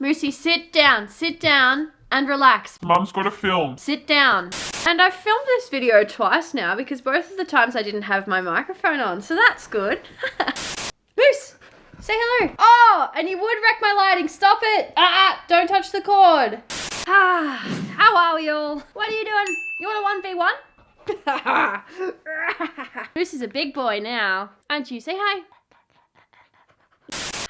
Moosey, sit down and relax. Mum's got a film. Sit down. And I've filmed this video twice now because both of the times I didn't have my microphone on, so that's good. Moose, say hello. Oh, and you would wreck my lighting. Stop it. Don't touch the cord. How are we all? What are you doing? You want a 1v1? Moose is a big boy now. Aren't you? Say hi.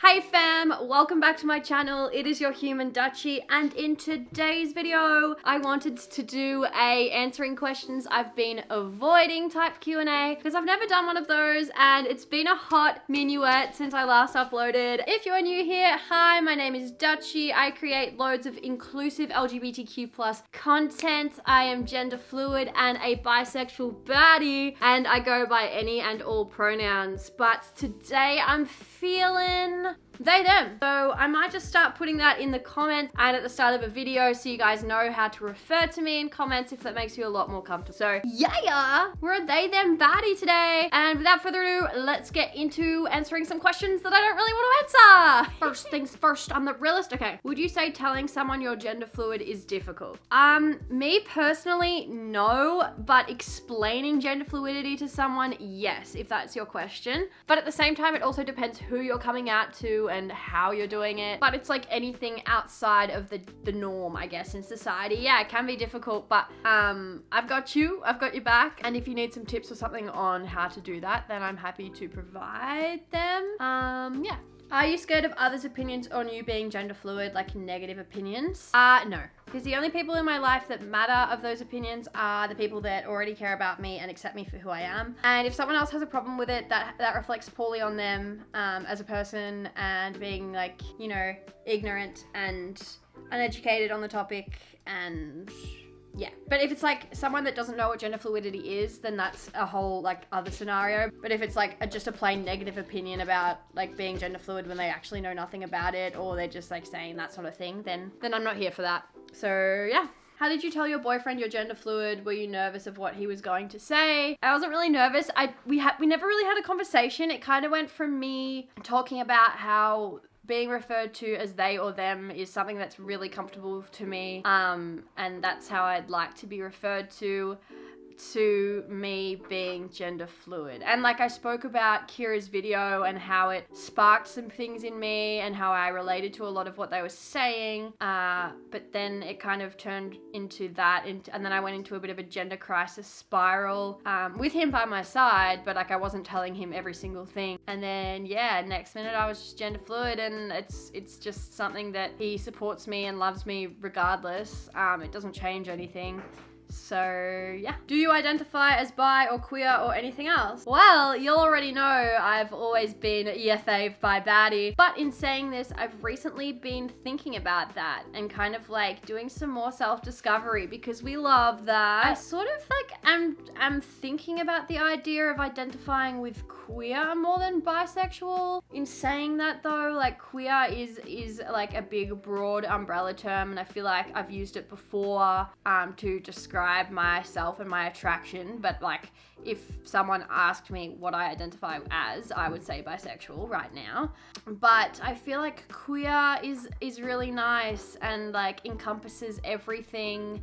Hey fam, welcome back to my channel. It is your human Dutchy, and in today's video I wanted to do a answering questions I've been avoiding type Q&A because I've never done one of those and it's been a hot minuet since I last uploaded. If you're new here, hi, my name is Dutchy. I create loads of inclusive LGBTQ+ content. I am gender fluid and a bisexual baddie, and I go by any and all pronouns, but today I'm feeling they, them. So I might just start putting that in the comments and at the start of a video so you guys know how to refer to me in comments if that makes you a lot more comfortable. So yeah, we're a they, them baddie today. And without further ado, let's get into answering some questions that I don't really want to answer. First things first, I'm the realist. Okay, would you say telling someone you're gender fluid is difficult? Me personally, no, but explaining gender fluidity to someone, yes, if that's your question. But at the same time, it also depends who you're coming out to and how you're doing it. But it's like anything outside of the norm, I guess, in society. Yeah, it can be difficult, but I've got your back. And if you need some tips or something on how to do that, then I'm happy to provide them. Yeah. Are you scared of others' opinions on you being gender fluid, like negative opinions? No. Because the only people in my life that matter of those opinions are the people that already care about me and accept me for who I am. And if someone else has a problem with it, that reflects poorly on them as a person and being like, you know, ignorant and uneducated on the topic and... yeah, but if it's like someone that doesn't know what gender fluidity is, then that's a whole like other scenario. But if it's like just a plain negative opinion about like being gender fluid when they actually know nothing about it, or they're just like saying that sort of thing, then I'm not here for that. So yeah. How did you tell your boyfriend you're gender fluid? Were you nervous of what he was going to say? I wasn't really nervous. We never really had a conversation. It kind of went from me talking about how being referred to as they or them is something that's really comfortable to me, and that's how I'd like to be referred to me being gender fluid. And like I spoke about Kira's video and how it sparked some things in me and how I related to a lot of what they were saying, but then it kind of turned into that, and then I went into a bit of a gender crisis spiral with him by my side, but like I wasn't telling him every single thing. And then yeah, next minute I was just gender fluid, and it's just something that he supports me and loves me regardless. It doesn't change anything. So yeah. Do you identify as bi or queer or anything else? Well, you'll already know I've always been fave bi baddie, but in saying this, I've recently been thinking about that and kind of like doing some more self-discovery because we love that. I sort of like am thinking about the idea of identifying with queer more than bisexual. In saying that though, like queer is like a big broad umbrella term, and I feel like I've used it before to describe myself and my attraction, but like if someone asked me what I identify as, I would say bisexual right now. But I feel like queer is really nice and like encompasses everything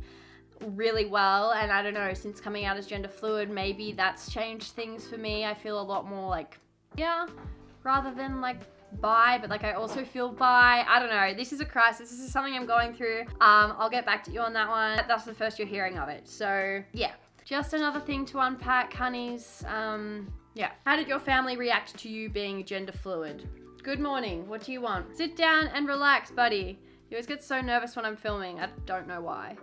really well, and I don't know, since coming out as gender fluid, maybe that's changed things for me. I feel a lot more like yeah rather than like bi, but like I also feel bi. I don't know, this is a crisis, this is something I'm going through. I'll get back to you on that one. That's the first you're hearing of it, so yeah, just another thing to unpack, honeys. Yeah. How did your family react to you being gender fluid? Good morning, what do you want? Sit down and relax, buddy. You always get so nervous when I'm filming, I don't know why.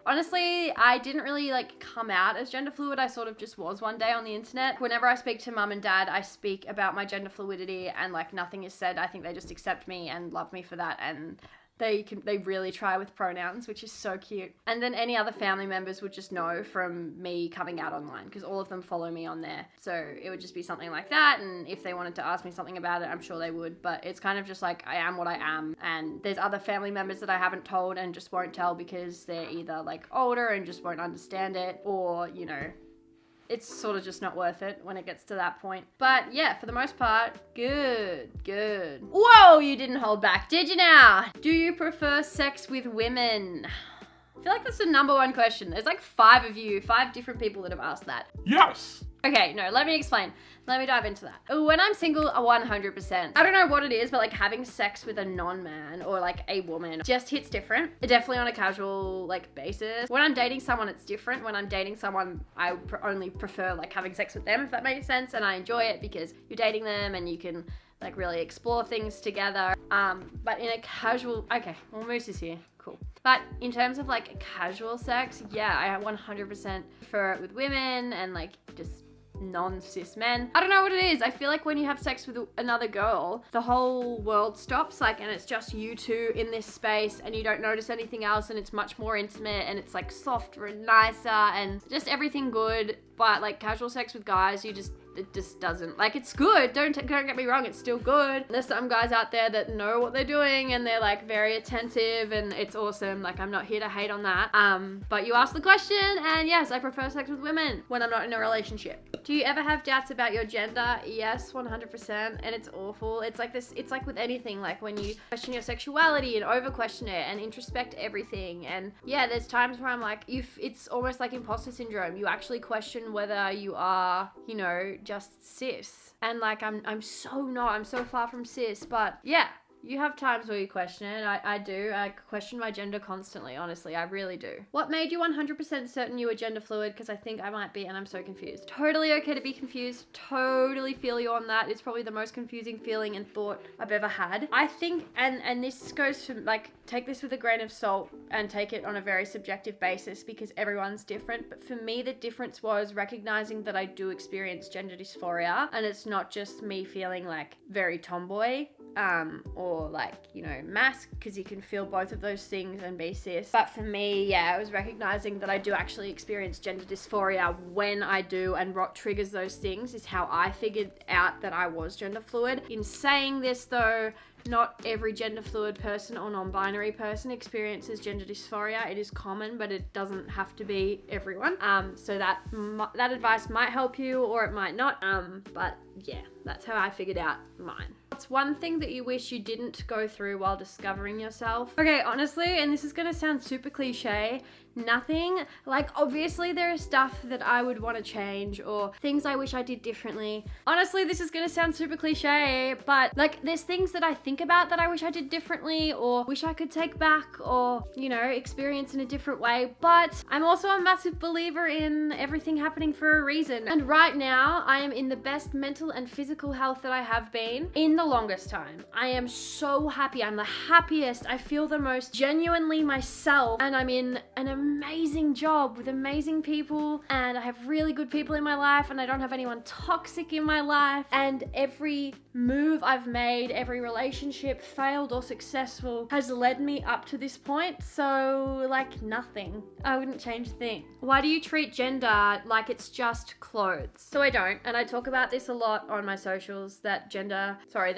Honestly, I didn't really like come out as gender fluid. I sort of just was one day on the internet. Whenever I speak to mum and dad, I speak about my gender fluidity and like nothing is said. I think they just accept me and love me for that, and they really try with pronouns, which is so cute. And then any other family members would just know from me coming out online because all of them follow me on there. So it would just be something like that, and if they wanted to ask me something about it, I'm sure they would, but it's kind of just like I am what I am, and there's other family members that I haven't told and just won't tell because they're either like older and just won't understand it, or you know, it's sort of just not worth it when it gets to that point. But yeah, for the most part, good. Whoa, you didn't hold back, did you now? Do you prefer sex with women? I feel like that's the number one question. There's like 5 of you, 5 different people that have asked that. Yes. Okay, no, let me explain. Let me dive into that. When I'm single, 100%. I don't know what it is, but like having sex with a non-man or like a woman just hits different. Definitely on a casual like basis. When I'm dating someone, it's different. When I'm dating someone, I only prefer like having sex with them, if that makes sense. And I enjoy it because you're dating them and you can like really explore things together. But in a casual, okay, well, Moose is here, cool. But in terms of like casual sex, yeah, I 100% prefer it with women and like just non-cis men. I don't know what it is. I feel like when you have sex with another girl, the whole world stops, like, and it's just you two in this space and you don't notice anything else, and it's much more intimate and it's like softer and nicer and just everything good. But like casual sex with guys, it just doesn't, like, it's good, don't get me wrong, it's still good. There's some guys out there that know what they're doing and they're like very attentive and it's awesome. Like, I'm not here to hate on that. But you asked the question, and yes, I prefer sex with women when I'm not in a relationship. Do you ever have doubts about your gender? Yes, 100%, and it's awful. It's like this, it's like with anything, like when you question your sexuality and over question it and introspect everything, and yeah, there's times where I'm like, it's almost like imposter syndrome. You actually question whether you are, you know, just cis, and like I'm so far from cis. But yeah, you have times where you question it. I do. I question my gender constantly, honestly. I really do. What made you 100% certain you were gender fluid? Because I think I might be, and I'm so confused. Totally okay to be confused. Totally feel you on that. It's probably the most confusing feeling and thought I've ever had. I think, and this goes to, like, take this with a grain of salt and take it on a very subjective basis because everyone's different. But for me, the difference was recognizing that I do experience gender dysphoria, and it's not just me feeling like very tomboy, or like, you know, masc, because you can feel both of those things and be cis. But for me, yeah, I was recognizing that I do actually experience gender dysphoria when I do, and what triggers those things is how I figured out that I was gender fluid. In saying this though, not every gender fluid person or non-binary person experiences gender dysphoria. It is common, but it doesn't have to be everyone. So that advice might help you or it might not. But yeah, that's how I figured out mine. What's one thing that you wish you didn't go through while discovering yourself? Okay, honestly, and this is gonna sound super cliche, nothing. Like, obviously there is stuff that I would want to change or things I wish I did differently. Honestly, this is gonna sound super cliche, but like there's things that I think about that I wish I did differently or wish I could take back or, you know, experience in a different way. But I'm also a massive believer in everything happening for a reason. And right now I am in the best mental and physical health that I have been in the longest time. I am so happy. I'm the happiest. I feel the most genuinely myself, and I'm in an amazing job with amazing people, and I have really good people in my life, and I don't have anyone toxic in my life, and every move I've made, every relationship, failed or successful, has led me up to this point. So like nothing. I wouldn't change a thing. Why do you treat gender like it's just clothes? So I don't, and I talk about this a lot on my socials, that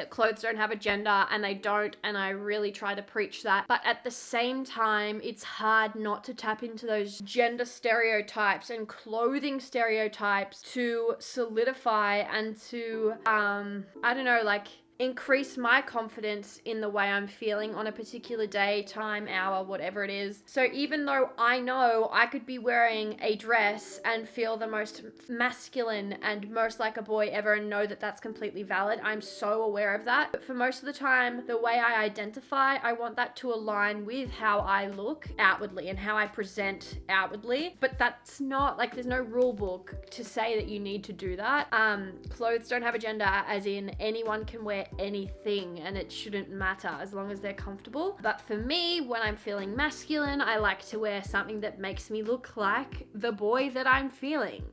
clothes don't have a gender, and they don't, and I really try to preach that. But at the same time, it's hard not to tap into those gender stereotypes and clothing stereotypes to solidify and to, I don't know, like increase my confidence in the way I'm feeling on a particular day, time, hour, whatever it is. So even though I know I could be wearing a dress and feel the most masculine and most like a boy ever and know that that's completely valid, I'm so aware of that. But for most of the time, the way I identify, I want that to align with how I look outwardly and how I present outwardly. But that's not, like, there's no rule book to say that you need to do that. Clothes don't have a gender, as in anyone can wear anything and it shouldn't matter as long as they're comfortable. But for me, when I'm feeling masculine, I like to wear something that makes me look like the boy that I'm feeling,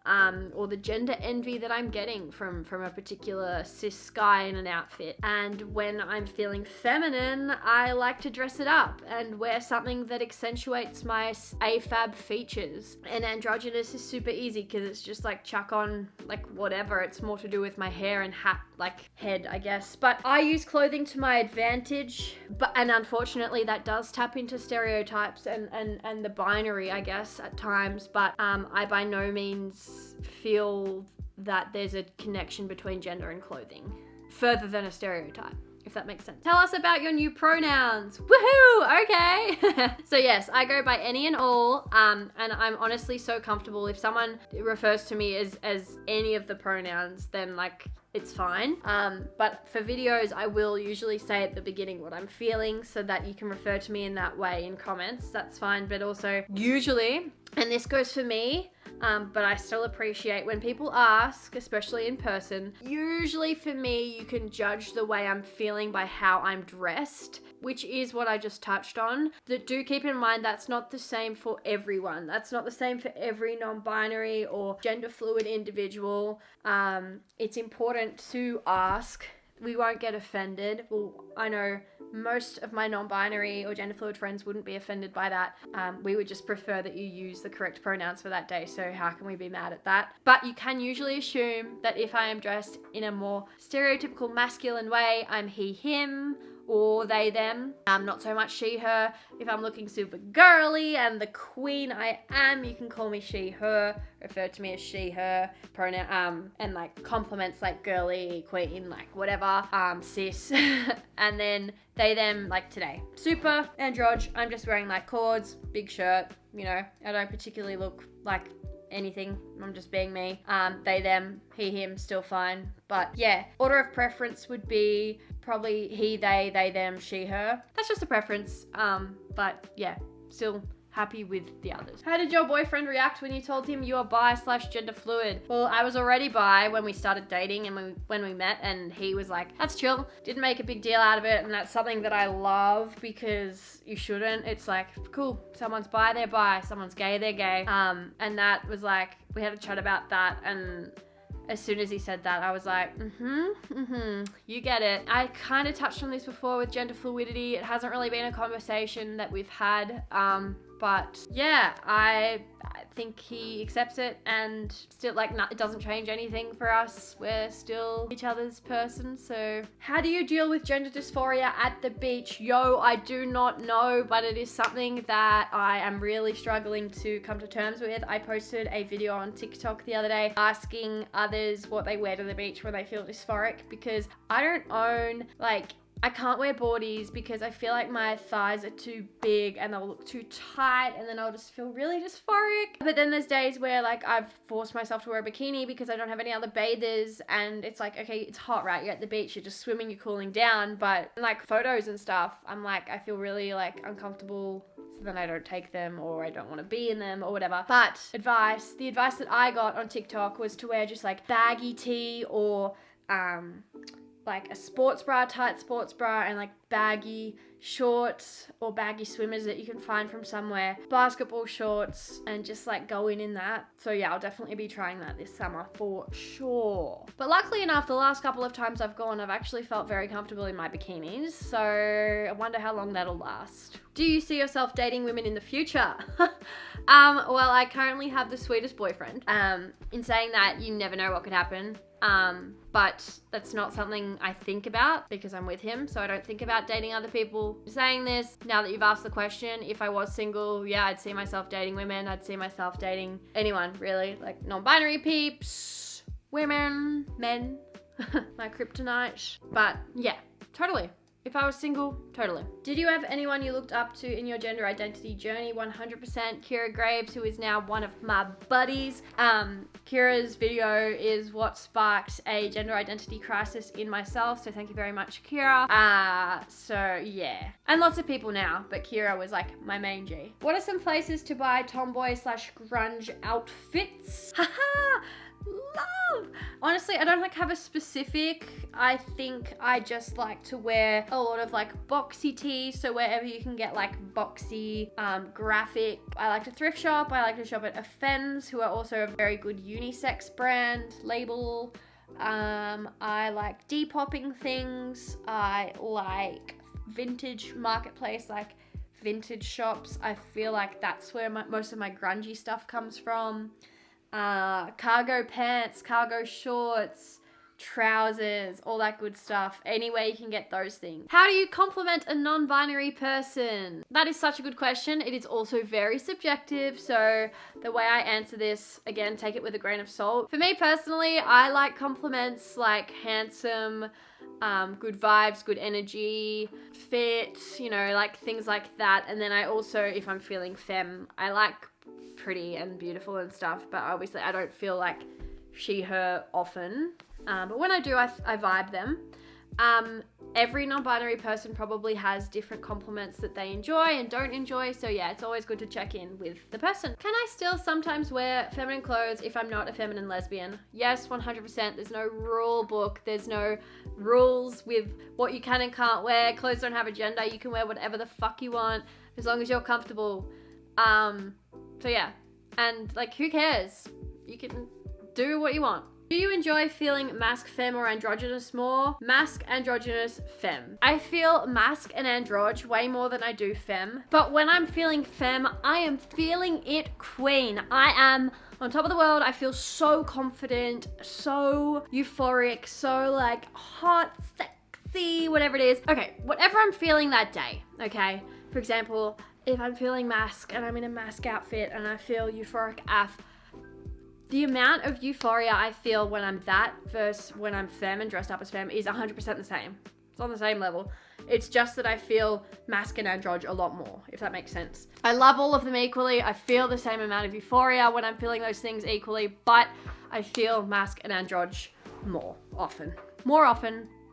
or the gender envy that I'm getting from a particular cis guy in an outfit. And when I'm feeling feminine, I like to dress it up and wear something that accentuates my AFAB features. And androgynous is super easy because it's just like chuck on like whatever. It's more to do with my hair and hat, like head, I guess. But but I use clothing to my advantage, and unfortunately that does tap into stereotypes and the binary, I guess, at times, but I by no means feel that there's a connection between gender and clothing further than a stereotype, if that makes sense. Tell us about your new pronouns. Woohoo! Okay. So yes, I go by any and all, and I'm honestly so comfortable. If someone refers to me as any of the pronouns, then like it's fine. But for videos, I will usually say at the beginning what I'm feeling so that you can refer to me in that way in comments. That's fine. But also usually, and this goes for me, but I still appreciate when people ask, especially in person. Usually for me, you can judge the way I'm feeling by how I'm dressed, which is what I just touched on. Do keep in mind that's not the same for everyone. That's not the same for every non-binary or gender fluid individual. It's important to ask. We won't get offended. Well, I know most of my non-binary or gender fluid friends wouldn't be offended by that. We would just prefer that you use the correct pronouns for that day, so how can we be mad at that? But you can usually assume that if I am dressed in a more stereotypical masculine way, I'm he, him, or they, them. Not so much she, her. If I'm looking super girly and the queen I am, you can call me she, her, refer to me as she, her, pronoun, and like compliments like girly, queen, like whatever, cis. And then they, them, like today. Super androgy, I'm just wearing like cords, big shirt, you know, I don't particularly look like anything, I'm just being me. They, them, he, him, still fine. But yeah, order of preference would be probably he, they, them, she, her. That's just a preference. But yeah, still happy with the others. How did your boyfriend react when you told him you are bi/gender fluid? Well, I was already bi when we started dating and when we met, and he was like, that's chill. Didn't make a big deal out of it, and that's something that I love because you shouldn't. It's like, cool, someone's bi, they're bi, someone's gay, they're gay. And that was like, we had a chat about that, and as soon as he said that, I was like, you get it. I kind of touched on this before with gender fluidity. It hasn't really been a conversation that we've had, but yeah, I think he accepts it, and still, like, it doesn't change anything for us. We're still each other's person. So how do you deal with gender dysphoria at the beach? Yo, I do not know, but it is something that I am really struggling to come to terms with. I posted a video on TikTok the other day asking others what they wear to the beach when they feel dysphoric, because I don't own, like, I can't wear boardies because I feel like my thighs are too big and they'll look too tight, and then I'll just feel really dysphoric. But then there's days where like I've forced myself to wear a bikini because I don't have any other bathers, and it's like, okay, it's hot, right? You're at the beach, you're just swimming, you're cooling down, but like photos and stuff, I'm like, I feel really like uncomfortable, so then I don't take them, or I don't want to be in them or whatever. But the advice that I got on TikTok was to wear just like baggy tee or like a sports bra, tight sports bra, and like baggy shorts or baggy swimmers that you can find from somewhere, basketball shorts, and just like go in that. So yeah, I'll definitely be trying that this summer for sure. But luckily enough, the last couple of times I've gone, I've actually felt very comfortable in my bikinis, so I wonder how long that'll last. Do you see yourself dating women in the future? Well, I currently have the sweetest boyfriend. In saying that, you never know what could happen. But that's not something I think about because I'm with him, so I don't think about dating other people. Saying this, now that you've asked the question, if I was single, yeah, I'd see myself dating women. I'd see myself dating anyone, really. Like non-binary peeps, women, men, my kryptonite. But yeah, totally. If I was single, totally. Did you have anyone you looked up to in your gender identity journey? 100% Kira Graves, who is now one of my buddies. Kira's video is what sparked a gender identity crisis in myself, so thank you very much, Kira. So yeah. And lots of people now, but Kira was like my main G. What are some places to buy tomboy/grunge outfits? Haha! Love! Honestly, I don't like have a specific. I think I just like to wear a lot of like boxy tees, so wherever you can get like boxy graphic. I like to thrift shop. I like to shop at Offends, who are also a very good unisex brand label. I like depopping things. I like vintage marketplace, like vintage shops. I feel like that's where most of my grungy stuff comes from. Cargo pants, cargo shorts, trousers, all that good stuff. Any way you can get those things. How do you compliment a non-binary person? That is such a good question. It is also very subjective. So the way I answer this, again, take it with a grain of salt. For me personally, I like compliments like handsome, good vibes, good energy, fit, you know, like things like that. And then I also, if I'm feeling femme, I like pretty and beautiful and stuff, but obviously I don't feel like she, her often. But when I do, I vibe them. Every non-binary person probably has different compliments that they enjoy and don't enjoy. So yeah, it's always good to check in with the person. Can I still sometimes wear feminine clothes if I'm not a feminine lesbian? Yes, 100%. There's no rule book. There's no rules with what you can and can't wear. Clothes don't have a gender. You can wear whatever the fuck you want as long as you're comfortable. So yeah, and like, who cares? You can do what you want. Do you enjoy feeling masc, femme, or androgynous more? Masc, androgynous, femme. I feel masc and androgy way more than I do femme. But when I'm feeling femme, I am feeling it queen. I am on top of the world. I feel so confident, so euphoric, so like hot, sexy, whatever it is. Okay, whatever I'm feeling that day, okay? For example, if I'm feeling masc and I'm in a masc outfit and I feel euphoric AF, the amount of euphoria I feel when I'm that versus when I'm femme and dressed up as femme is 100% the same. It's on the same level. It's just that I feel masc and androgy a lot more, if that makes sense. I love all of them equally. I feel the same amount of euphoria when I'm feeling those things equally, but I feel masc and androgy more often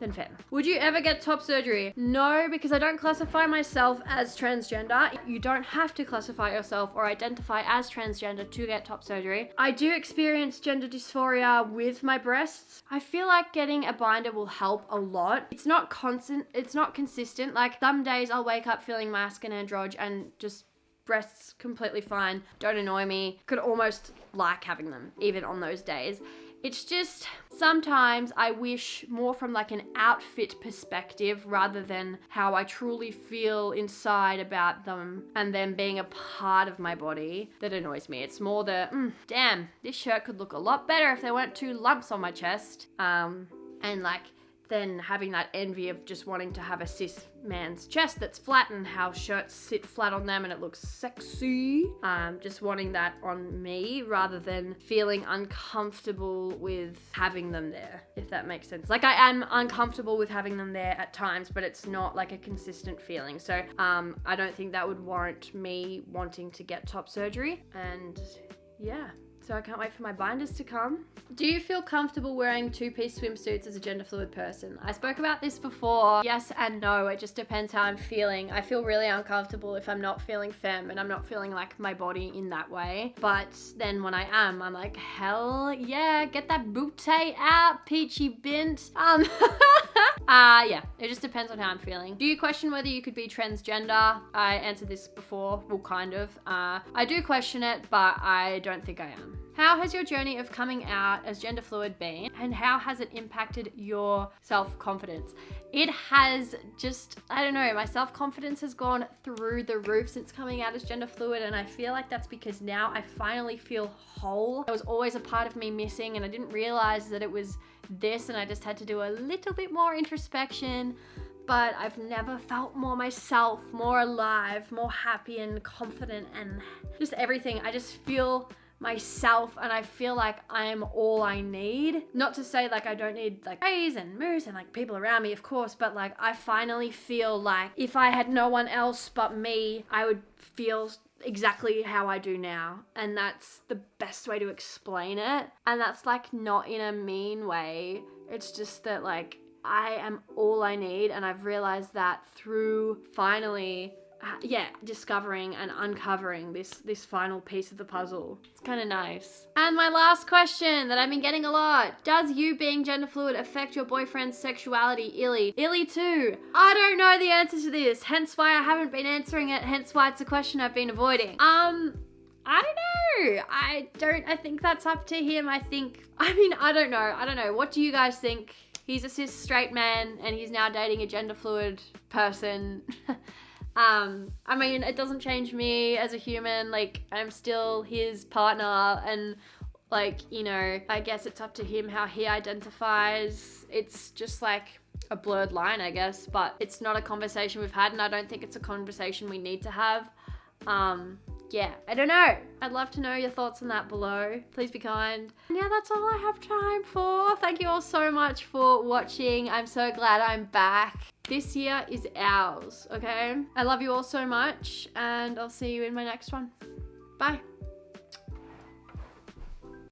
than femme. Would you ever get top surgery? No, because I don't classify myself as transgender. You don't have to classify yourself or identify as transgender to get top surgery. I do experience gender dysphoria with my breasts. I feel like getting a binder will help a lot. It's not constant, it's not consistent. Like some days I'll wake up feeling masc and androgy and just breasts completely fine, don't annoy me. Could almost like having them even on those days. It's just sometimes I wish more from like an outfit perspective rather than how I truly feel inside about them and them being a part of my body that annoys me. It's more the, damn, this shirt could look a lot better if there weren't 2 lumps on my chest. And like then having that envy of just wanting to have a cis man's chest that's flat and how shirts sit flat on them and it looks sexy. Just wanting that on me rather than feeling uncomfortable with having them there, if that makes sense. Like I am uncomfortable with having them there at times, but it's not like a consistent feeling. So I don't think that would warrant me wanting to get top surgery. And yeah. So I can't wait for my binders to come. Do you feel comfortable wearing 2-piece swimsuits as a gender fluid person? I spoke about this before. Yes and no, it just depends how I'm feeling. I feel really uncomfortable if I'm not feeling femme and I'm not feeling like my body in that way. But then when I am, I'm like, hell yeah, get that booty out, peachy bint. Yeah, it just depends on how I'm feeling. Do you question whether you could be transgender? I answered this before, well, kind of. I do question it, but I don't think I am. How has your journey of coming out as gender fluid been, and how has it impacted your self-confidence? It has just, I don't know, my self-confidence has gone through the roof since coming out as gender fluid, and I feel like that's because now I finally feel whole. There was always a part of me missing, and I didn't realize that it was this, and I just had to do a little bit more introspection. But I've never felt more myself, more alive, more happy and confident and just everything. I just feel myself and I feel like I am all I need. Not to say like I don't need like praise and moose and like people around me, of course, but like I finally feel like if I had no one else but me, I would feel exactly how I do now. And that's the best way to explain it. And that's like not in a mean way. It's just that like I am all I need, and I've realized that through finally discovering and uncovering this final piece of the puzzle. It's kind of nice. And my last question that I've been getting a lot. Does you being gender fluid affect your boyfriend's sexuality? Illy too. I don't know the answer to this, hence why I haven't been answering it, hence why it's a question I've been avoiding. I don't know. I think that's up to him. I don't know. What do you guys think? He's a cis straight man and he's now dating a gender fluid person. I mean, it doesn't change me as a human. Like, I'm still his partner and Like, you know, I guess it's up to him how he identifies. It's just like a blurred line, I guess, but it's not a conversation we've had, and I don't think it's a conversation we need to have. Yeah, I don't know. I'd love to know your thoughts on that below. Please be kind. And yeah, that's all I have time for. Thank you all so much for watching. I'm so glad I'm back. This year is ours, okay? I love you all so much, and I'll see you in my next one. Bye.